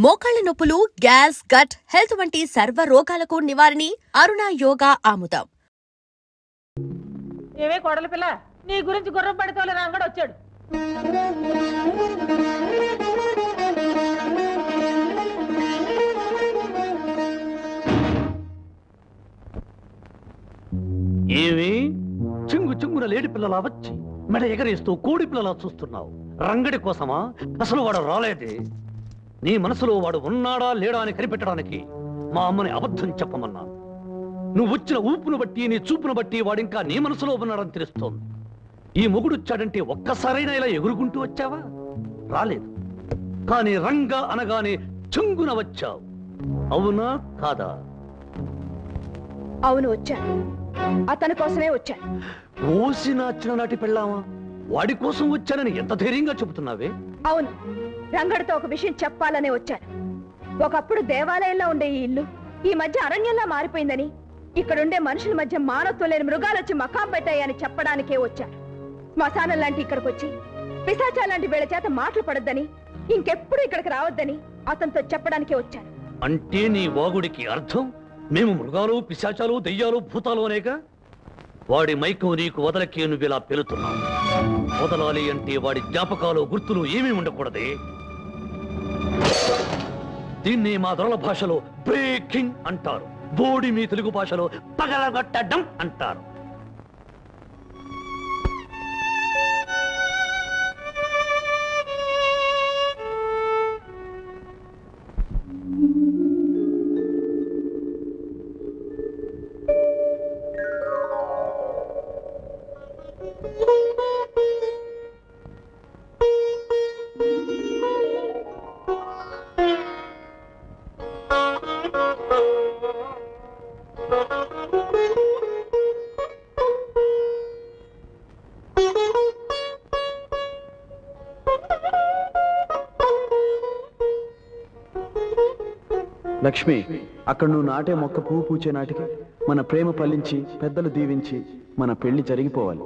మోకాళ్ల నొప్పులు, gas, gut health వంటి సర్వ రోగాలకు నివారణి అరుణ యోగా ఆముదం. ఏవే కోడల పిల్ల, నీ గురించి గుర్రం పడితోలే రంగడు వచ్చాడు. ఏమి చింగు చింగున లేడి పిల్లలా వచ్చి మెడ ఎగరేస్తూ కోడి పిల్లలా చూస్తున్నావు? రంగడి కోసమా? అసలు వాడు రాలేదే. నీ మనసులో వాడు ఉన్నాడా లేడా అని కనిపెట్టడానికి మా అమ్మని అబద్ధం చెప్పమన్నాను. నువ్వు వచ్చిన ఊపును బట్టి, నీ చూపును బట్టి వాడింకా నీ మనసులో ఉన్నాడని తెలుస్తోంది. ఈ మొగుడు వచ్చాడంటే ఒక్కసారైనా ఇలా ఎగురుకుంటూ వచ్చావా? రాలేదు. కానీ రంగ అనగానే చింగున వచ్చావు. అవునా కాదా? అవును, వచ్చాను. అతని కోసమే వచ్చాను. ఓసిన చిన్ననాటి పెళ్ళామా? వాడి కోసం వచ్చానని ఎంత ధైర్యంగా చెబుతున్నావే? అవును, రంగడితో ఒక విషయం చెప్పాలనే వచ్చాను. ఒకప్పుడు దేవాలయంలో ఉండే ఈ ఇల్లు ఈ మధ్య అరణ్యంలా మారిపోయిందని, ఇక్కడుండే మనుషుల మధ్య మానవత్వం లేని మృగాలు వచ్చి మకాం పెట్టాయని చెప్పడానికే వచ్చాను. శ్మశానం లాంటి ఇక్కడికి వచ్చి పిశాచాల లాంటి వీళ్ళ చేత మాటలు పడొద్దని, ఇంకెప్పుడు ఇక్కడికి రావద్దని అతనితో చెప్పడానికే వచ్చాను. అంటే నీ వాగుడికి అర్థం మేము మృగాలు, పిశాచాలు, దెయ్యాలు, భూతాలు అనేగా? వాడి మైకం నీకు వదలకే నువ్వు ఇలా పెలుతున్నావు. వదలాలి అంటే వాడి జ్ఞాపకాలు, గుర్తులు ఏమీ ఉండకూడదే. దీన్ని మా దొరల భాషలో బ్రేకింగ్ అంటారు. బోడి మీ తెలుగు భాషలో పగలగొట్టడం అంటారు. లక్ష్మి, అక్కడ నువ్వు నాటే మొక్క పువ్వు పూచే నాటికి మన ప్రేమ ఫలించి, పెద్దలు దీవించి మన పెళ్లి జరిగిపోవాలి.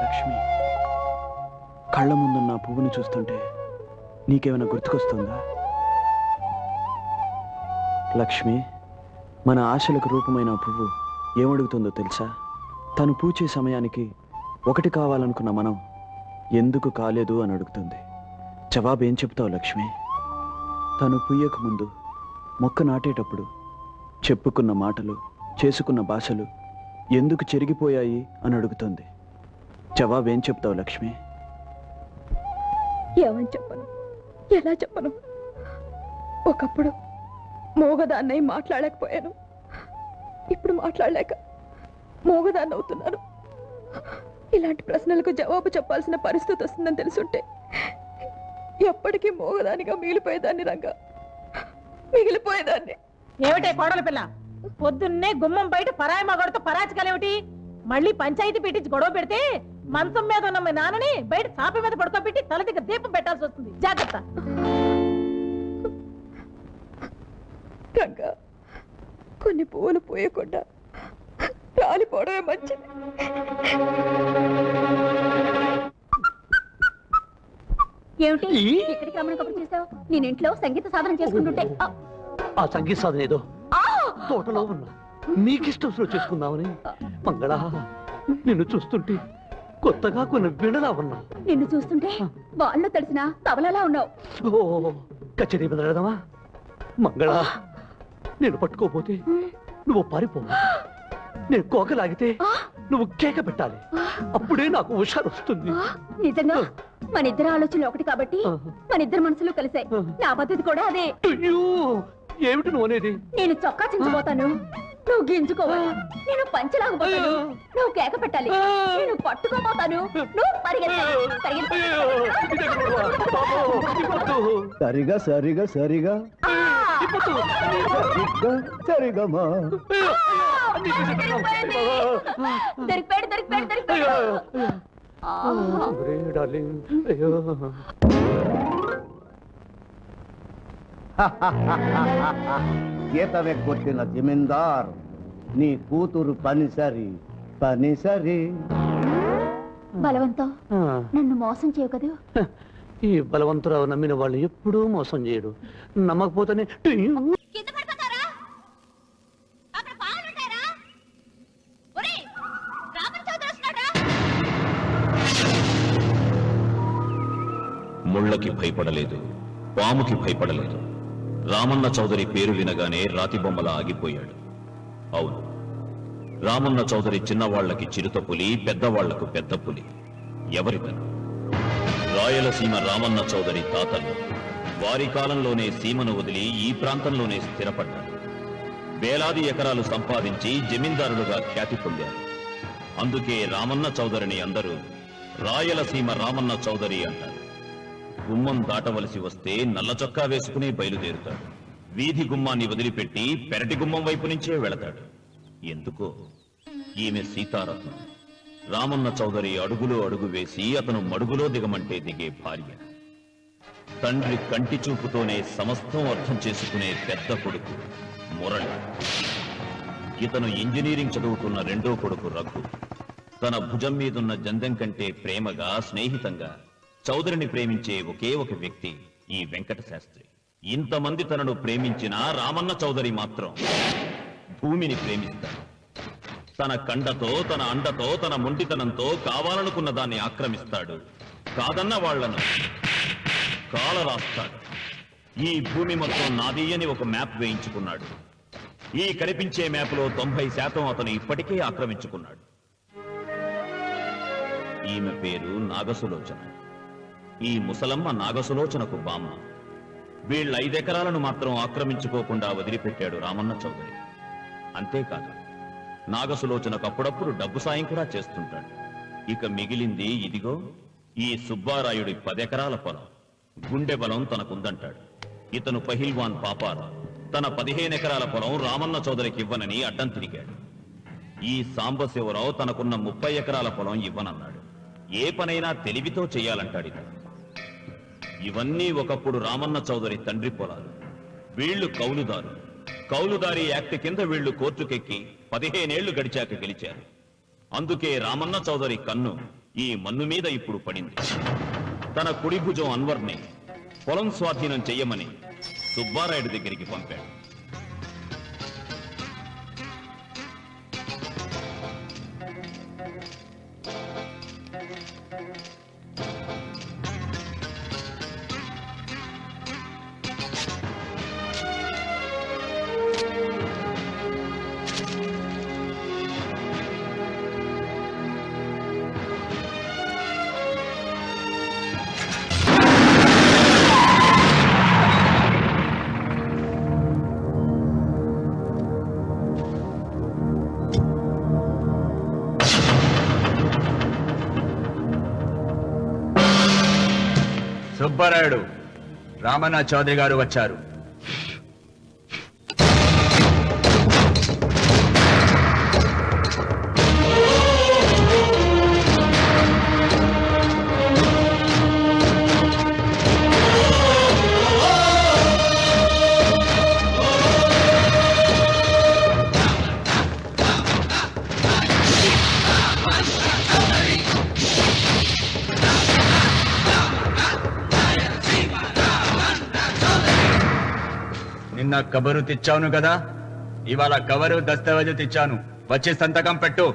లక్ష్మి, కళ్ళ ముందున్న పువ్వుని చూస్తుంటే నీకేమైనా గుర్తుకొస్తుందా? లక్ష్మి, మన ఆశలకు రూపమైన పువ్వు ఏమడుగుతుందో తెలుసా? తను పూచే సమయానికి ఒకటి కావాలనుకున్న మనం ఎందుకు కాలేదు అని అడుగుతుంది. జవాబేం చెప్తావు లక్ష్మి? తను పుయ్యకు ముందు, మొక్క నాటేటప్పుడు చెప్పుకున్న మాటలు, చేసుకున్న భాషలు ఎందుకు చెరిగిపోయాయి అని అడుగుతుంది. జవాబేం చెప్తావు లక్ష్మి? ఏమని చెప్పను, ఎలా చెప్పను? ఒకప్పుడు మోగదాన్నై మాట్లాడలేకపోయాను. ఇప్పుడు మాట్లాడలేక మోగదాన్ని అవుతున్నాను. ఇలాంటి ప్రశ్నలకు జవాబు చెప్పాల్సిన పరిస్థితి వస్తుందని తెలుసుంటే ఎప్పటికీ మోగదానిగా మిగిలిపోయేదాన్ని. రంగా, మిగిలిపోయేదాన్ని. ఏమిటే కోడల పిల్ల, పొద్దున్నే గుమ్మం బయట పరాయి మగడితో పరాచకాలేమిటి? మళ్ళీ పంచాయతీ పెట్టించి గొడవ పెడితే మంచం మీద ఉన్న మీ నాన్నని బయట చాప మీద పడుకోబెట్టి తల దగ్గర దీపం పెట్టాల్సి వస్తుంది. జాగ్రత్త. రంగా, కొన్ని పువ్వులు పోయకుండా రాలిపోవడమే మంచిది. ఏమిటి ఇక్కడికి రమ్మని కబురు చేసావు? నేను ఇంట్లో సంగీత సాధన చేసుకుంటుంటే ఆ సంగీత సాధన ఏదో తోటలో ఉన్నా నీకిష్టం చేసుకుందామని. మంగళ, నిన్ను చూస్తుంటే కొత్తగా కొన్ని వినలా ఉన్నా. నిన్ను చూస్తుంటే వాళ్ళు తెలిసిన తబలలా ఉన్నావు. ఓ, కచేరీ బెదరదమా? మంగళ, నేను పట్టుకోపోతే నువ్వు పారిపో. నేను కోకలాగితే నువ్వు కేక పెట్టాలి. అప్పుడే నాకు హుషారు వస్తుంది. నిజంగా మన ఇద్దరు ఆలోచనలు ఒకటి కాబట్టి మన ఇద్దరు మనసులు కలిసాయి. నా పద్ధతి కూడా అదే. అయ్యో, ఏమిటి నువ్వు అనేది? నేను చొక్కా చించిపోతాను, నువ్వు గింజుకోవాలి. నేను పంచలాగపోతాను, నువ్వు కేక పెట్టాలి. నేను పట్టుకోపోతాను, నువ్వు పరిగెత్తాలి. సరిగా సరిగా సరిగా సరిగమా. జీతమే కొట్టిన జమీందార్ నీ కూతురు పనిసరి పనిసరి. బలవంతం నన్ను మోసం చేయవు కదా. ఈ బలవంతురావు నమ్మిన వాళ్ళు ఎప్పుడూ మోసం చేయడు. నమ్మకపోతేనే ముళ్ళకి భయపడలేదు, పాముకి భయపడలేదు. రామన్న చౌదరి పేరు వినగానే రాతిబొమ్మలా ఆగిపోయాడు. అవును, రామన్న చౌదరి చిన్నవాళ్లకి చిరుత పులి, పెద్దవాళ్లకు పెద్ద పులి. ఎవరితను? రాయలసీమ రామన్న చౌదరి తాతలు వారి కాలంలోనే సీమను వదిలి ఈ ప్రాంతంలోనే స్థిరపడ్డారు. వేలాది ఎకరాలు సంపాదించి జమీందారులుగా ఖ్యాతి పొందారు. అందుకే రామన్న చౌదరిని అందరూ రాయలసీమ రామన్న చౌదరి అంటారు. గుమ్మం దాటవలసి వస్తే నల్ల చొక్కా వేసుకుని బయలుదేరుతాడు. వీధి గుమ్మాన్ని వదిలిపెట్టి పెరటి గుమ్మం వైపు నుంచే వెళతాడు. ఎందుకో? ఈమె సీతారత్నం. రామన్న చౌదరి అడుగులో అడుగు వేసి అతను మడుగులో దిగమంటే దిగే భార్య. తండ్రి కంటి చూపుతోనే సమస్తం అర్థం చేసుకునే పెద్ద కొడుకు మురళి. ఇతను ఇంజనీరింగ్ చదువుతున్న రెండో కొడుకు రఘు. తన భుజం మీదున్న జందెం కంటే ప్రేమగా, స్నేహితంగా చౌదరిని ప్రేమించే ఒకే ఒక వ్యక్తి ఈ వెంకట శాస్త్రి. ఇంతమంది తనను ప్రేమించినా రామన్న చౌదరి మాత్రం భూమిని ప్రేమిస్తాడు. తన కండతో, తన అండతో, తన మొండితనంతో కావాలనుకున్న దాన్ని ఆక్రమిస్తాడు. కాదన్న వాళ్లను కాల రాస్తాడు. ఈ భూమి మొత్తం నాది అని ఒక మ్యాప్ వేయించుకున్నాడు. ఈ కనిపించే మ్యాప్లో 90% అతను ఇప్పటికే ఆక్రమించుకున్నాడు. ఈమె పేరు నాగసులోచన. ఈ ముసలమ్మ నాగసులోచనకు బామ్మ. వీళ్ళ 5 ఎకరాలను మాత్రం ఆక్రమించుకోకుండా వదిలిపెట్టాడు రామన్న చౌదరి. అంతేకాదు, నాగసులోచనకు అప్పుడప్పుడు డబ్బు సాయం కూడా చేస్తుంటాడు. ఇక మిగిలింది ఇదిగో ఈ సుబ్బారాయుడి 10 ఎకరాల పొలం. గుండె బలం తనకుందంటాడు. ఇతను పహిల్వాన్ పాపారా తన 15 ఎకరాల పొలం రామన్న చౌదరికి ఇవ్వనని అడ్డం తిరిగాడు. ఈ సాంబశివరావు తనకున్న 30 ఎకరాల పొలం ఇవ్వనన్నాడు. ఏ పనైనా తెలివితో చెయ్యాలంటాడు ఇతను. ఇవన్నీ ఒకప్పుడు రామన్న చౌదరి తండ్రి పొలాలు. వీళ్లు కౌలుదారు. కౌలుదారి యాక్ట్ కింద వీళ్లు కోర్టుకెక్కి 15 ఏళ్లు గడిచాక గెలిచారు. అందుకే రామన్న చౌదరి కన్ను ఈ మన్ను మీద ఇప్పుడు పడింది. తన కుడి భుజం అన్వర్ని పొలం స్వాధీనం చెయ్యమని సుబ్బారాయుడి దగ్గరికి పంపాడు. సుబ్బారాయుడు, రామన్న చౌదరి గారు వచ్చారు. నిన్న కబరు తెచ్చాను కదా, ఇవాళ కవరు దస్తావేజు తెచ్చాను. వచ్చి సంతకం పెట్టు.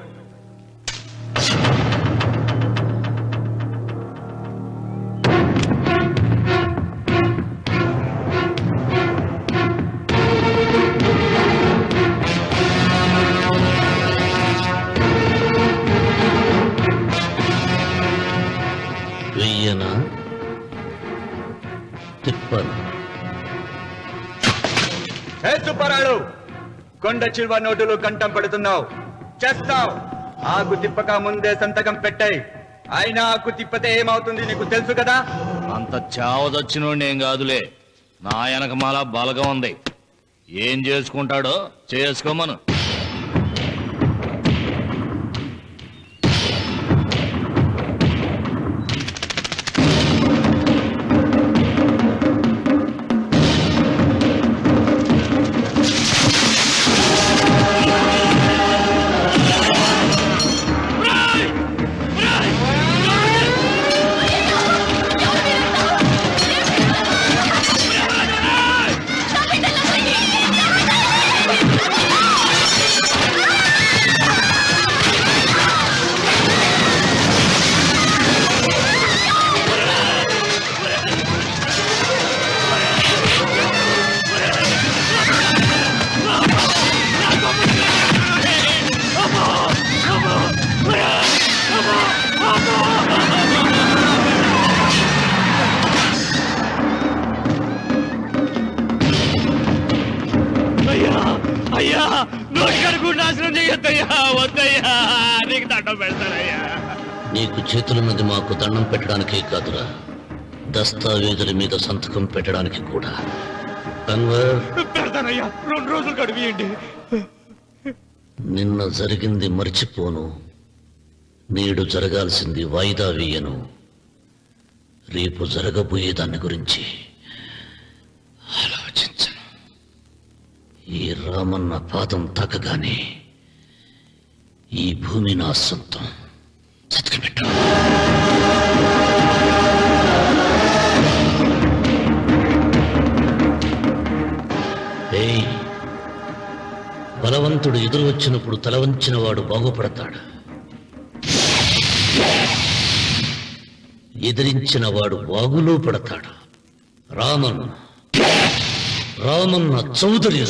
వెయ్యనా తిప్పను. హే సుబ్బారాయుడు, కొండ చిల్వ నోటులు కంఠం పెడుతున్నావు, చేస్తావు. ఆకు తిప్పక ముందే సంతకం పెట్టాయి. అయినా ఆకు తిప్పతే ఏమవుతుంది నీకు తెలుసు కదా. అంత చావదొచ్చినోడేం కాదులే. నా వెనకమాల బలగం ఉంది. ఏం చేసుకుంటాడో చేసుకోమను. గుడి నాశనం చేయొద్దయ్యా, వద్దయ్యా, నీకు దండం పెడతానయ్యా. నీకు చేతులున్నది మాకు దండం పెట్టడానికే కాదురా, దస్తావేజుల మీద సంతకం పెట్టడానికి కూడా. అన్వర్, పెడతానయ్యా, 2 రోజులు గడిపియండి. నిన్న జరిగింది మర్చిపోను, నేడు జరగాల్సింది వాయిదా వేయను, రేపు జరగబోయే దాని గురించి ఆలోచించను. ఈ రామన్న పాదం తాకగానే ఈ భూమి నా సొంతం. సత్కపెట్టు. బలవంతుడు ఎదురు వచ్చినప్పుడు తల వంచిన వాడు బాగుపడతాడు, ఎదిరించిన వాడు వాగులో పడతాడు. రామన్న చౌదరి.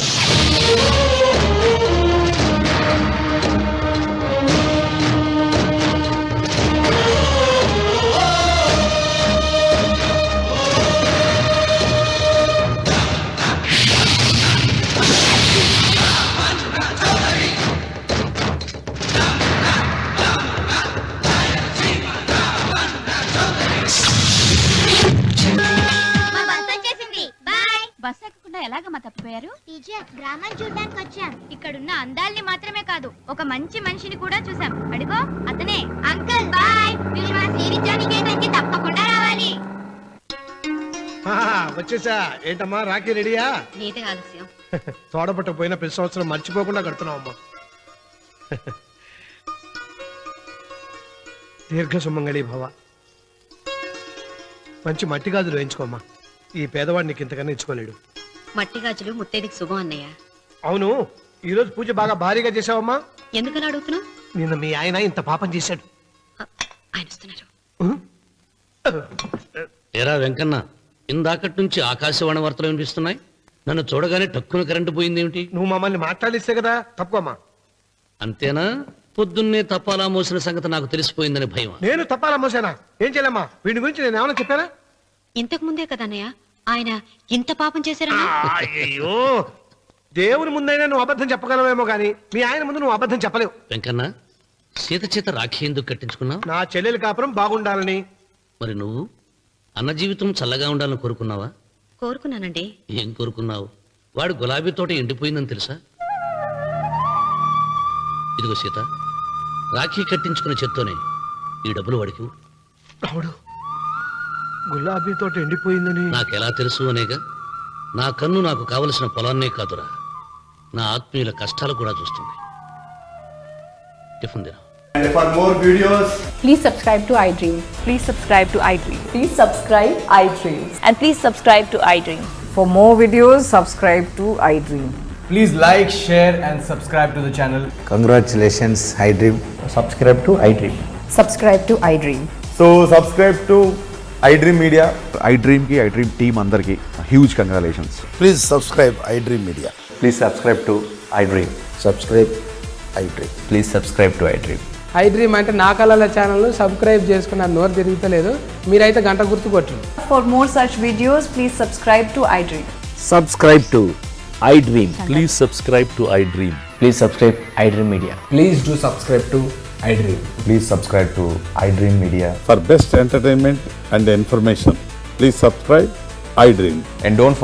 బస్ ఎక్కకుండా ఎలాగమ్మా తప్పిపోయారు? టీచర్, గ్రామాన్ని చూడడానికి వచ్చాం. ఇక్కడున్న అందాల్ని మాత్రమే కాదు, ఒక మంచి మనిషిని కూడా చూసాం. అడిగో అతనే. అంకుల్ బాయ్, మీరు మా శ్రీనిత్యానికి తప్పకుండా రావాలి. వచ్చేసా. ఏంటమ్మా రాఖీ రెడీయా? నీదే ఆలస్యం. తోడపట్టపోయిన ప్రతి సంవత్సరం మర్చిపోకుండా కడుతున్నావమ్మా. దీర్ఘ సుమంగళి భవ. మంచి మట్టి గాజులు వేయించుకోమ్మా. ఈ పేదవాడిని నీకు ఇంతకన్నా ఇచ్చుకోలేడు. మట్టి గాజులు ముత్తైదికి శుభం అన్నయ్య. అవును, ఈ రోజు పూజ బాగా భారీగా చేసావమ్మా. ఎందుకలా అడుగుతున్నావు? నిన్న మీ ఆయన ఇంత పాపం చేశాడు. ఆయన వస్తున్నారు. ఏరా వెంకన్న, ఇందాకటి నుంచి ఆకాశవాణి వార్తలు వినిపిస్తున్నాయి. నన్ను చూడగానే టక్కున కరెంటు పోయిందేమిటి? నువ్వు మమ్మల్ని మాట్లాడిస్తే కదా. తప్పుకోమ్మా. అంతేనా? పొద్దున్నే తపాలా మోసిన సంగతి నాకు తెలిసిపోయిందని భయం. నేను తప్పాలా మోసానా? ఏం చేయలేమ్మా. వీడి గురించి నేను ఏమైనా చెప్పానా? ఇంతకు ముందే కదా అన్నయ్య ఆయన ఇంత పాపం చేశారన్నా. అయ్యో, దేవుని ముందైనా నువ్వు అబద్ధం చెప్పగలవేమో గానీ మీ ఆయన ముందు నువ్వు అబద్ధం చెప్పలేవు. వెంకన్న, సీత చేత రాఖీ ఎందుకు కట్టించుకున్నావు? నా చెల్లెలి కాపురం బాగుండాలని. మరి నువ్వు అన్న జీవితం చల్లగా ఉండాలని కోరుకున్నావా? కోరుకున్నానండి. ఏం కోరుకున్నావు? వాడు గులాబీ తోట ఎండిపోయిందని తెలుసా? ఇదిగో సీత, రాఖీ కట్టించుకున్న చేత్తోనే ఈ డబ్బులు వాడికి. రావుడు, గులాబీ తోట ఎండిపోయిందని నాకెలా తెలుసు అనేగా. నా కన్ను నాకు కావలసిన పొలాన్నే కాదురా, నా ఆత్మీయుల కష్టాలు కూడా చూస్తుంది. టిఫిన్ తిన. And for more videos, please subscribe to iDream. Please subscribe to iDream. Please subscribe iDream. And please subscribe to iDream. For more videos, subscribe to iDream. Please like, share and subscribe to the channel. congratulations, iDream. Subscribe to iDream. Subscribe to iDream. So subscribe to iDream Media. iDream team అందరికి huge congratulations. Please subscribe iDream Media. Please subscribe to iDream. Subscribe iDream. Please subscribe to iDream. iDream అంటే నా కళల channel subscribe చేసుకున్న నోరు తిరుగుతలేదు. మీరైతే గంట గుర్తు కొట్టండి. For more such videos, please subscribe to iDream. Subscribe to iDream. Please subscribe to iDream. Please subscribe iDream Media. Please do subscribe to iDream. Please subscribe to iDream Media. For best entertainment and information, please subscribe iDream. And don't forget